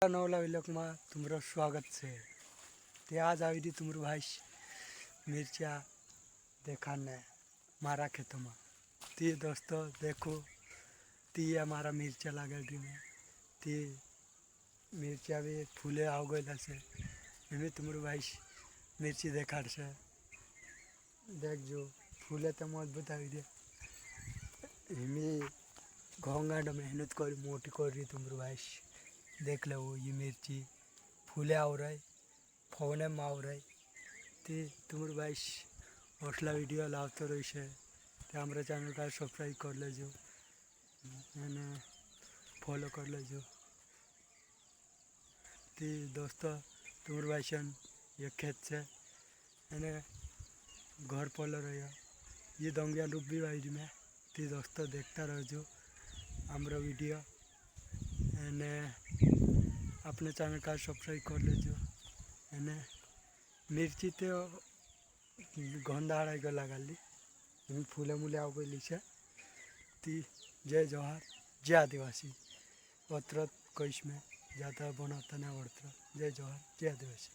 नवला विलोकમાં તમારું સ્વાગત છે। તે આજ આવી હતી તમારું ભાઈ मिर्चा देखाने मारा खेतों में। ती दोस्तों देखो ती हमारा मिर्चा लगा दी में ती मिर्चा भी फूले आ गए से हमें तुम्हारे भाई मिर्ची देखा से देख जो फूले तो मत बता दे हमें घोंगाड मेहनत कर मोटी कर रही तुम्हारे भाई देख लो ये मिर्ची फूले आ रहा है फोने में आ रहा है ते तुम्हारे भाई हौसला वीडियो लाते रही है तो हमारे चैनल का सब्सक्राइब कर लेजो मैंने फॉलो कर लेजो। तो दोस्तों तुम्हारे भाई ये खेत से मैंने घर पर रहा ये दंगिया डूबी भाई में। तो दोस्तों देखता रहो हमारा वीडियो एने अपने चैनल का सब्सक्राइब कर लेजो एने मिर्ची तो गंदा लगा ली फूले मूले आ गई से। ती जय जोहार जय आदिवासी अत्र कईस में ज़्यादा बनाता नहीं पड़ता। जय जोहार जय आदिवासी।